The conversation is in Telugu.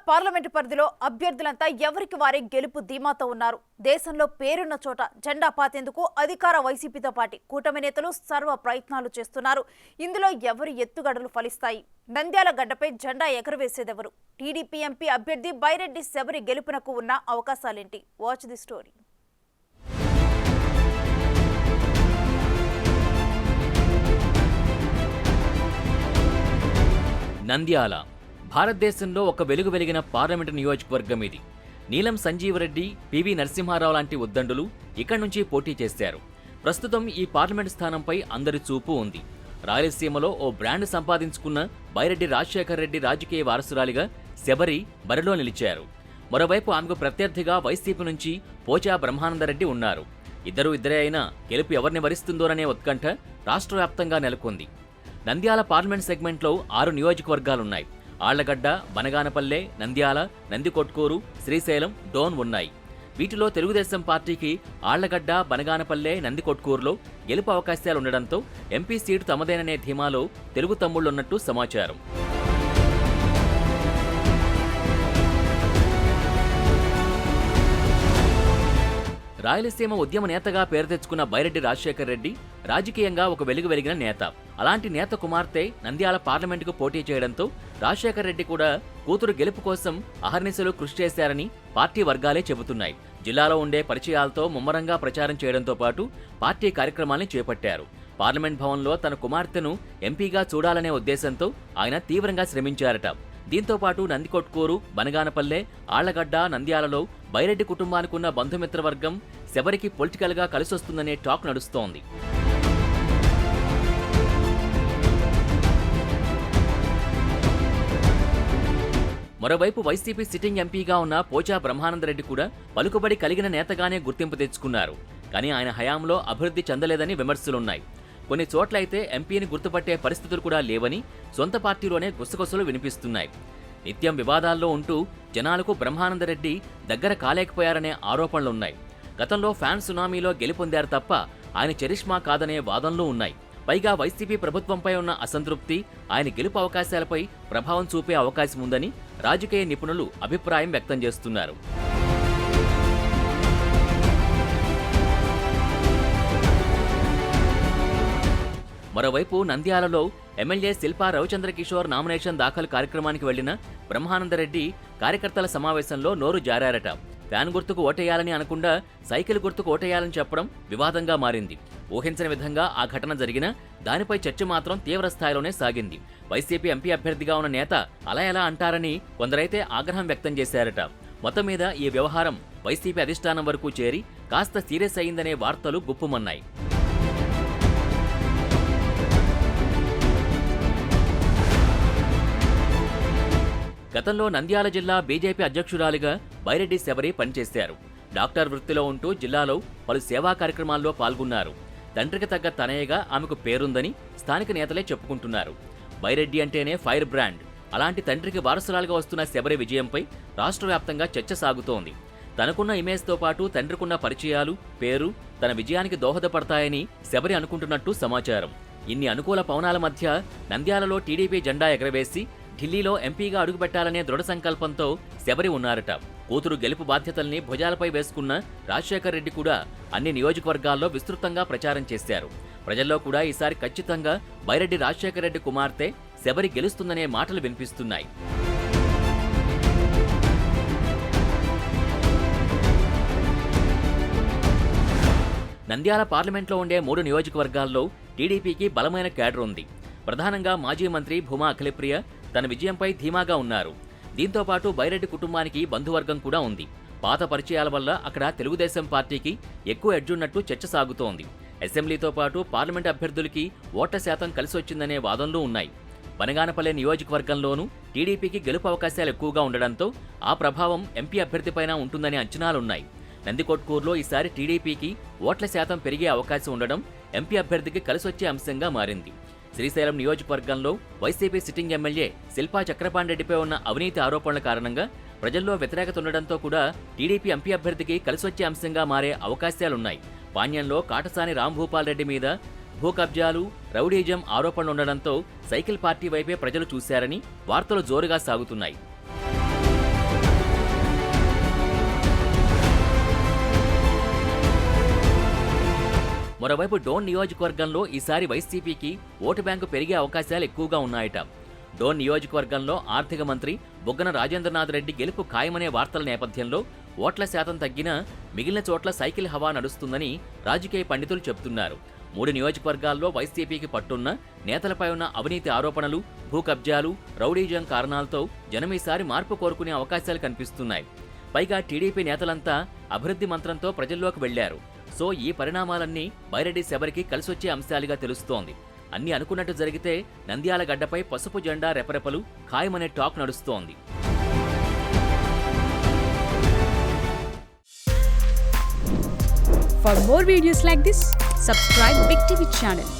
పార్లమెంటు పరిధిలో అభ్యర్థులంతా ఎవరికి వారే గెలుపు ధీమాతో ఉన్నారు. దేశంలో పేరున్న చోట జెండా పాతేందుకు అధికార వైసీపీతో పాటు కూటమి నేతలు సర్వ ప్రయత్నాలు చేస్తున్నారు. ఇందులో ఎవరి ఎత్తుగడలు ఫలిస్తాయి? నంద్యాల గడ్డపై జెండా ఎగరవేసేదెవరు? టీడీపీ ఎంపీ అభ్యర్థి బైరెడ్డి శబరి గెలుపునకు ఉన్న అవకాశాలేంటి? Watch the story. నంద్యాల భారతదేశంలో ఒక వెలుగు వెలిగిన పార్లమెంటు నియోజకవర్గం ఇది. నీలం సంజీవరెడ్డి, పివి నరసింహారావు లాంటి ఉద్దండులు ఇక్కడి నుంచి పోటీ చేశారు. ప్రస్తుతం ఈ పార్లమెంటు స్థానంపై అందరి చూపు ఉంది. రాయలసీమలో ఓ బ్రాండ్ సంపాదించుకున్న బైరెడ్డి రాజశేఖర్ రెడ్డి రాజకీయ వారసురాలిగా శబరి బరిలో నిలిచారు. మరోవైపు ఆమెకు ప్రత్యర్థిగా వైసీపీ నుంచి పోచా బ్రహ్మానందరెడ్డి ఉన్నారు. ఇద్దరే అయినా గెలుపు ఎవరిని వరిస్తుందోననే ఉత్కంఠ రాష్ట్ర వ్యాప్తంగా నెలకొంది. నంద్యాల పార్లమెంట్ సెగ్మెంట్లో 6 నియోజకవర్గాలున్నాయి. ఆళ్లగడ్డ, బనగానపల్లె, నంద్యాల, నందికొట్కూరు, శ్రీశైలం, డోన్ ఉన్నాయి. వీటిలో తెలుగుదేశం పార్టీకి ఆళ్లగడ్డ, బనగానపల్లె, నందికొట్కూరులో గెలుపు అవకాశాలుండడంతో ఎంపీ సీటు తమదేననే ధీమాలో తెలుగు తమ్ముళ్లున్నట్టు సమాచారం. రాయలసీమ ఉద్యమ నేతగా పేరు తెచ్చుకున్న బైరెడ్డి రాజశేఖర్ రెడ్డి రాజకీయంగా ఒక వెలుగు వెలిగిన నేత. అలాంటి నేత కుమార్తె నంద్యాల పార్లమెంటుకు పోటీ చేయడంతో రాజశేఖర్ రెడ్డి కూడా కూతురు గెలుపు కోసం అహర్నిశలు కృషి చేశారని పార్టీ వర్గాలే చెబుతున్నాయి. జిల్లాలో ఉండే పరిచయాలతో ముమ్మరంగా ప్రచారం చేయడంతో పాటు పార్టీ కార్యక్రమాల్ని చేపట్టారు. పార్లమెంట్ భవన్లో తన కుమార్తెను ఎంపీగా చూడాలనే ఉద్దేశంతో ఆయన తీవ్రంగా శ్రమించారట. దీంతో పాటు నందికొట్కూరు, బనగానపల్లె, ఆళ్లగడ్డ, నంద్యాలలో బైరెడ్డి కుటుంబానికున్న బంధుమిత్రవర్గం శబరికి పొలిటికల్గా కలిసొస్తుందనే టాక్ నడుస్తోంది. మరోవైపు వైసీపీ సిట్టింగ్ ఎంపీగా ఉన్న పోచా బ్రహ్మానందరెడ్డి కూడా పలుకుబడి కలిగిన నేతగానే గుర్తింపు తెచ్చుకున్నారు. కానీ ఆయన హయాంలో అభివృద్ధి చెందలేదని విమర్శలున్నాయి. కొన్ని చోట్లయితే ఎంపీని గుర్తుపట్టే పరిస్థితులు కూడా లేవని సొంత పార్టీలోనే గుసగుసలు వినిపిస్తున్నాయి. నిత్యం వివాదాల్లో ఉంటూ జనాలకు బ్రహ్మానందరెడ్డి దగ్గర కాలేకపోయారనే ఆరోపణలున్నాయి. గతంలో ఫ్యాన్ సునామీలో గెలుపొందారు తప్ప ఆయన చరిష్మా కాదనే వాదనలు ఉన్నాయి. పైగా వైసీపీ ప్రభుత్వంపై ఉన్న అసంతృప్తి ఆయన గెలుపు అవకాశాలపై ప్రభావం చూపే అవకాశం ఉందని రాజకీయ నిపుణులు అభిప్రాయం వ్యక్తం చేస్తున్నారు. మరోవైపు నంద్యాలలో ఎమ్మెల్యే శిల్పా రవిచంద్రకిషోర్ నామినేషన్ దాఖలు కార్యక్రమానికి వెళ్లిన బ్రహ్మానందరెడ్డి కార్యకర్తల సమావేశంలో నోరు జారారట. ఫ్యాన్ గుర్తుకు ఓటేయాలని అనకుండా సైకిల్ గుర్తుకు ఓటేయాలని చెప్పడం వివాదంగా మారింది. ఊహించని విధంగా ఆ ఘటన జరిగినా దానిపై చర్చ మాత్రం తీవ్ర స్థాయిలోనే సాగింది. వైసీపీ ఎంపీ అభ్యర్థిగా ఉన్న నేత అలా ఎలా అంటారని కొందరైతే ఆగ్రహం వ్యక్తం చేశారట. మొత్తం మీద ఈ వ్యవహారం వైసీపీ అధిష్టానం వరకు చేరి కాస్త సీరియస్ అయిందనే వార్తలు గుప్పుమన్నాయి. గతంలో నంద్యాల జిల్లా బీజేపీ అధ్యక్షురాలిగా బైరెడ్డి శబరి పనిచేశారు. డాక్టర్ వృత్తిలో ఉంటూ జిల్లాలో పలు సేవా కార్యక్రమాల్లో పాల్గొన్నారు. తండ్రికి తగ్గ తనయ్యగా ఆమెకు పేరుందని స్థానిక నేతలే చెప్పుకుంటున్నారు. బైరెడ్డి అంటేనే ఫైర్ బ్రాండ్. అలాంటి తండ్రికి వారసురాలుగా వస్తున్న శబరి విజయంపై రాష్ట్ర వ్యాప్తంగా చర్చ సాగుతోంది. తనకున్న ఇమేజ్తో పాటు తండ్రికున్న పరిచయాలు, పేరు తన విజయానికి దోహదపడతాయని శబరి అనుకుంటున్నట్టు సమాచారం. ఇన్ని అనుకూల పవనాల మధ్య నంద్యాలలో టీడీపీ జెండా ఎగరవేసి ఢిల్లీలో ఎంపీగా అడుగుపెట్టాలనే దృఢ సంకల్పంతో శబరి ఉన్నారట. కూతురు గెలుపు బాధ్యతల్ని భుజాలపై వేసుకున్న రాజశేఖర్ రెడ్డి కూడా అన్ని నియోజకవర్గాల్లో విస్తృతంగా ప్రచారం చేశారు. ప్రజల్లో కూడా ఈసారి ఖచ్చితంగా బైరెడ్డి రాజశేఖర్ రెడ్డి కుమార్తె శబరి గెలుస్తుందనే మాటలు వినిపిస్తున్నాయి. నంద్యాల పార్లమెంట్లో ఉండే 3 నియోజకవర్గాల్లో టీడీపీకి బలమైన క్యాడర్ ఉంది. ప్రధానంగా మాజీ మంత్రి భూమా అఖిలప్రియ తన విజయంపై ధీమాగా ఉన్నారు. దీంతో పాటు బైరెడ్డి కుటుంబానికి బంధువర్గం కూడా ఉంది. పాత పరిచయాల వల్ల అక్కడ తెలుగుదేశం పార్టీకి ఎక్కువ ఎడ్జున్నట్టు చర్చ సాగుతోంది. అసెంబ్లీతో పాటు పార్లమెంట్ అభ్యర్థులకి ఓట్ల శాతం కలిసొచ్చిందనే వాదనలు ఉన్నాయి. బనగానపల్లె నియోజకవర్గంలోనూ టీడీపీకి గెలుపు అవకాశాలు ఎక్కువగా ఉండడంతో ఆ ప్రభావం ఎంపీ అభ్యర్థిపైన ఉంటుందనే అంచనాలున్నాయి. నందికొట్కూరులో ఈసారి టీడీపీకి ఓట్ల శాతం పెరిగే అవకాశం ఉండడం ఎంపీ అభ్యర్థికి కలిసొచ్చే అంశంగా మారింది. శ్రీశైలం నియోజకవర్గంలో వైసీపీ సిట్టింగ్ ఎమ్మెల్యే శిల్పా చక్రపాణిరెడ్డిపై ఉన్న అవినీతి ఆరోపణల కారణంగా ప్రజల్లో వ్యతిరేకత ఉండడంతో కూడా టీడీపీ ఎంపీ అభ్యర్థికి కలిసొచ్చే అంశంగా మారే అవకాశాలున్నాయి. పాణ్యంలో కాటసాని రాంభూపాల్ రెడ్డి మీద భూ కబ్జాలు, రౌడీజం ఆరోపణలుండడంతో సైకిల్ పార్టీ వైపే ప్రజలు చూశారని వార్తలు జోరుగా సాగుతున్నాయి. మరోవైపు డోన్ నియోజకవర్గంలో ఈసారి వైసీపీకి ఓటు బ్యాంకు పెరిగే అవకాశాలు ఎక్కువగా ఉన్నాయట. డోన్ నియోజకవర్గంలో ఆర్థిక మంత్రి బుగ్గన రాజేంద్రనాథ్ రెడ్డి గెలుపు ఖాయమనే వార్తల నేపథ్యంలో ఓట్ల శాతం తగ్గినా మిగిలిన చోట్ల సైకిల్ హవా నడుస్తుందని రాజకీయ పండితులు చెబుతున్నారు. 3 నియోజకవర్గాల్లో వైసీపీకి పట్టున్న నేతలపై ఉన్న అవినీతి ఆరోపణలు, భూ కబ్జాలు, రౌడీజం కారణాలతో జనం ఈసారి మార్పు కోరుకునే అవకాశాలు కనిపిస్తున్నాయి. పైగా టీడీపీ నేతలంతా అభివృద్ధి మంత్రంతో ప్రజల్లోకి వెళ్లారు. సో ఈ పరిణామాలన్నీ బైరెడ్డి శబరికి కలిసొచ్చే అంశాలుగా తెలుస్తోంది. అన్నీ అనుకున్నట్టు జరిగితే నంద్యాల గడ్డపై పసుపు జెండా రెపరెపలు ఖాయమనే టాక్ నడుస్తోంది. For more videos like this, subscribe Big TV channel.